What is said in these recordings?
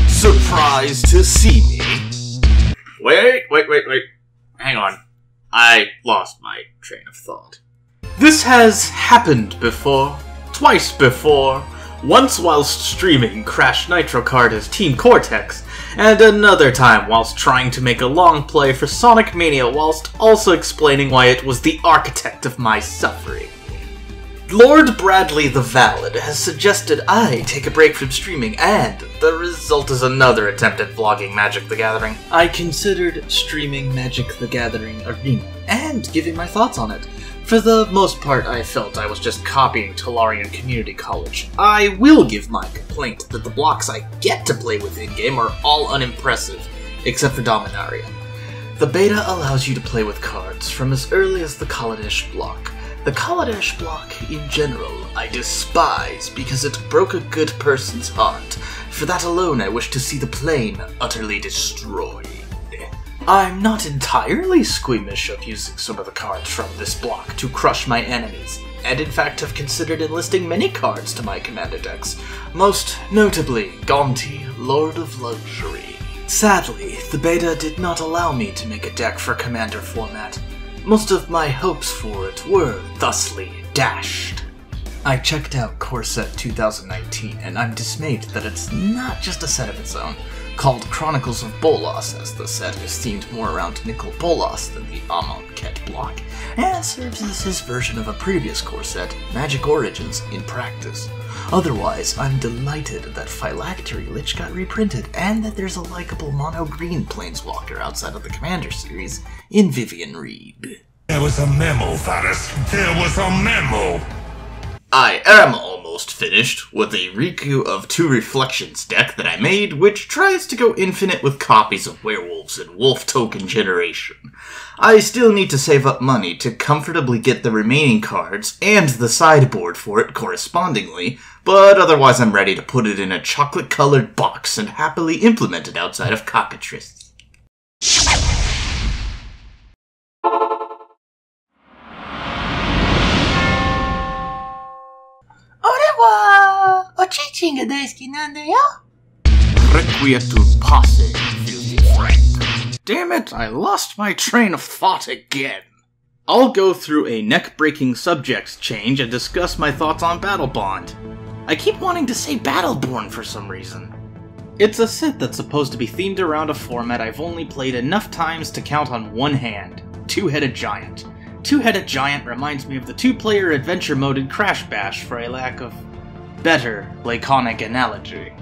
Surprised to see me? Wait. Hang on. I lost my train of thought. This has happened before. Twice before. Once whilst streaming Crash Nitro Kart as Team Cortex, and another time whilst trying to make a long play for Sonic Mania whilst also explaining why it was the architect of my suffering. Lord Bradley the Valid has suggested I take a break from streaming, and the result is another attempt at vlogging Magic the Gathering. I considered streaming Magic the Gathering Arena, and giving my thoughts on it. For the most part, I felt I was just copying Tolarian Community College. I will give my complaint that the blocks I get to play with in-game are all unimpressive, except for Dominaria. The beta allows you to play with cards from as early as the Kaladesh block. The Kaladesh block, in general, I despise because it broke a good person's heart. For that alone, I wish to see the plane utterly destroyed. I'm not entirely squeamish of using some of the cards from this block to crush my enemies, and in fact have considered enlisting many cards to my commander decks, most notably Gonti, Lord of Luxury. Sadly, the beta did not allow me to make a deck for commander format. Most of my hopes for it were thusly dashed. I checked out Core Set 2019, and I'm dismayed that it's not just a set of its own. Called Chronicles of Bolas, as the set is themed more around Nicol Bolas than the Amonkhet block, and serves as his version of a previous core set, Magic Origins, in practice. Otherwise, I'm delighted that Phylactery Lich got reprinted, and that there's a likable mono-green planeswalker outside of the Commander series in Vivian Reed. There was a memo, Varus. There was a memo! I am almost finished with a Riku of Two Reflections deck that I made, which tries to go infinite with copies of Werewolves and Wolf Token Generation. I still need to save up money to comfortably get the remaining cards and the sideboard for it correspondingly, but otherwise I'm ready to put it in a chocolate-colored box and happily implement it outside of Cockatrice. Requietud posse, filthy friend. Damn it, I lost my train of thought again. I'll go through a neck-breaking subjects change and discuss my thoughts on Battle Bond. I keep wanting to say Battleborn for some reason. It's a set that's supposed to be themed around a format I've only played enough times to count on one hand. Two-Headed Giant. Two-Headed Giant reminds me of the two-player adventure mode in Crash Bash for a lack of better laconic analogy.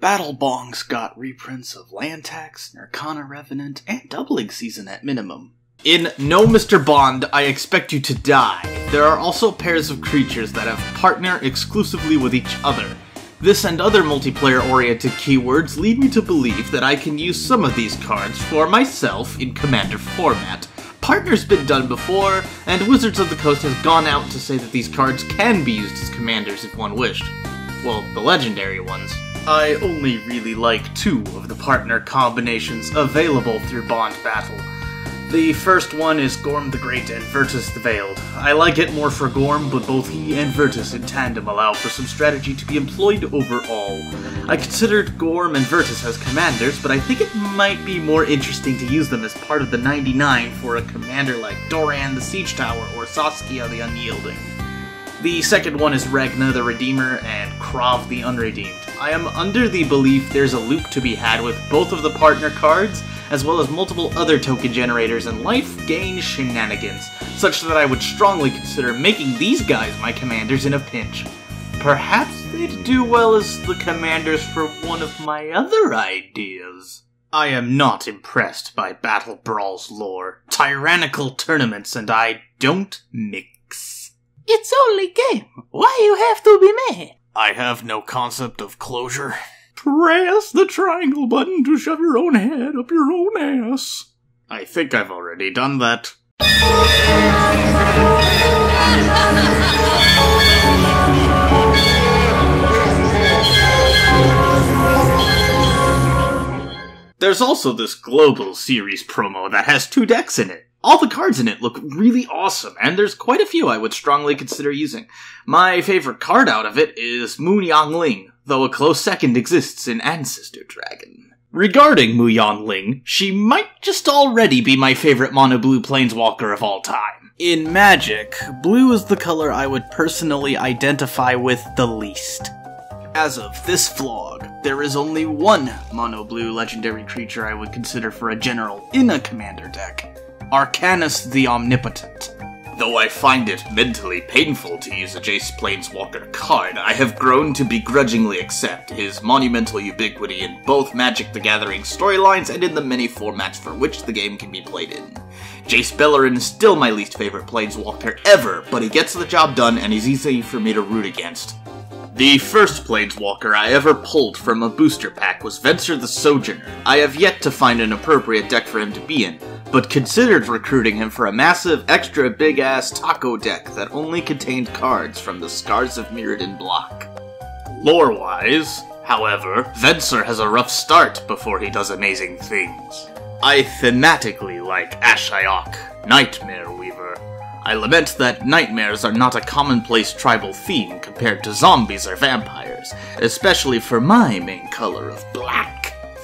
Battlebong's got reprints of Lantax, Nirkana Revenant, and Doubling Season at minimum. In No Mr. Bond, I Expect You to Die, there are also pairs of creatures that have partner exclusively with each other. This and other multiplayer-oriented keywords lead me to believe that I can use some of these cards for myself in Commander format. Partner's been done before, and Wizards of the Coast has gone out to say that these cards can be used as commanders if one wished. Well, the legendary ones. I only really like two of the partner combinations available through Bond Battle. The first one is Gorm the Great and Virtus the Veiled. I like it more for Gorm, but both he and Virtus in tandem allow for some strategy to be employed overall. I considered Gorm and Virtus as commanders, but I think it might be more interesting to use them as part of the 99 for a commander like Doran the Siege Tower or Saskia the Unyielding. The second one is Ragna the Redeemer and Krav the Unredeemed. I am under the belief there's a loop to be had with both of the partner cards, as well as multiple other token generators and life gain shenanigans, such that I would strongly consider making these guys my commanders in a pinch. Perhaps they'd do well as the commanders for one of my other ideas. I am not impressed by Battle Brawl's lore. Tyrannical tournaments and I don't mix. It's only game. Why you have to be mad? I have no concept of closure. Press the triangle button to shove your own head up your own ass. I think I've already done that. There's also this Global Series promo that has 2 decks in it. All the cards in it look really awesome, and there's quite a few I would strongly consider using. My favorite card out of it is Mu Yangling, though a close second exists in Ancestor Dragon. Regarding Mu Yangling, she might just already be my favorite mono-blue planeswalker of all time. In Magic, blue is the color I would personally identify with the least. As of this vlog, there is only one mono-blue legendary creature I would consider for a general in a commander deck. Arcanus the Omnipotent. Though I find it mentally painful to use a Jace Planeswalker card, I have grown to begrudgingly accept his monumental ubiquity in both Magic the Gathering storylines and in the many formats for which the game can be played in. Jace Beleren is still my least favorite Planeswalker ever, but he gets the job done and he's easy for me to root against. The first Planeswalker I ever pulled from a booster pack was Venser the Sojourner. I have yet to find an appropriate deck for him to be in, but considered recruiting him for a massive, extra big-ass taco deck that only contained cards from the Scars of Mirrodin block. Lore-wise, however, Venser has a rough start before he does amazing things. I thematically like Ashiok, Nightmare Weaver. I lament that nightmares are not a commonplace tribal theme compared to zombies or vampires, especially for my main color of black.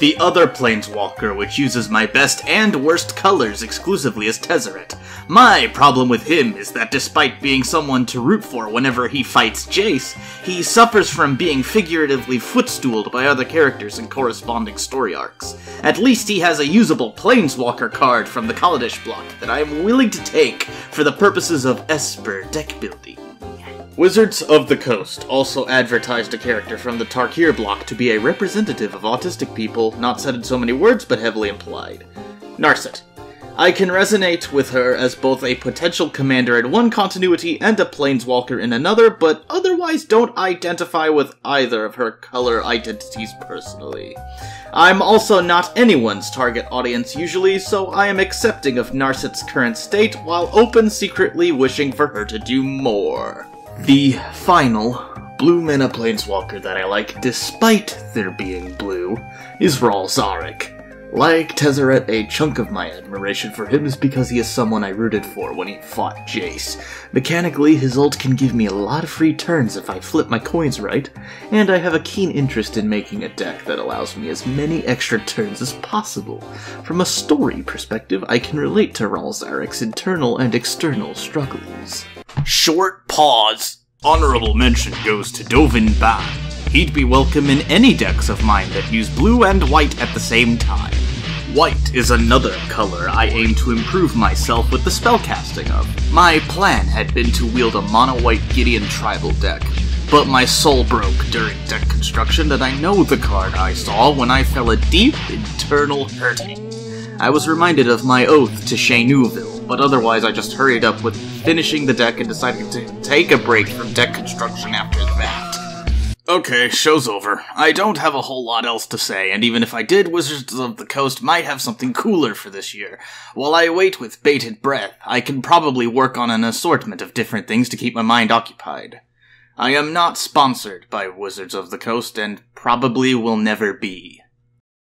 The other Planeswalker which uses my best and worst colors exclusively is Tezzeret. My problem with him is that despite being someone to root for whenever he fights Jace, he suffers from being figuratively footstooled by other characters in corresponding story arcs. At least he has a usable Planeswalker card from the Kaladesh block that I am willing to take for the purposes of Esper deck building. Wizards of the Coast also advertised a character from the Tarkir block to be a representative of autistic people, not said in so many words but heavily implied. Narset. I can resonate with her as both a potential commander in one continuity and a planeswalker in another, but otherwise don't identify with either of her color identities personally. I'm also not anyone's target audience usually, so I am accepting of Narset's current state while open secretly wishing for her to do more. The final blue mana planeswalker that I like, despite their being blue, is Ral Zarek. Like Tezzeret, a chunk of my admiration for him is because he is someone I rooted for when he fought Jace. Mechanically, his ult can give me a lot of free turns if I flip my coins right, and I have a keen interest in making a deck that allows me as many extra turns as possible. From a story perspective, I can relate to Ral Zarek's internal and external struggles. Short pause. Honorable mention goes to Dovin Baan. He'd be welcome in any decks of mine that use blue and white at the same time. White is another color I aim to improve myself with the spellcasting of. My plan had been to wield a mono-white Gideon tribal deck, but my soul broke during deck construction and I know the card I saw when I felt a deep internal hurting. I was reminded of my oath to Shay Newville, but otherwise I just hurried up with finishing the deck and decided to take a break from deck construction after that. Okay, show's over. I don't have a whole lot else to say, and even if I did, Wizards of the Coast might have something cooler for this year. While I wait with bated breath, I can probably work on an assortment of different things to keep my mind occupied. I am not sponsored by Wizards of the Coast, and probably will never be.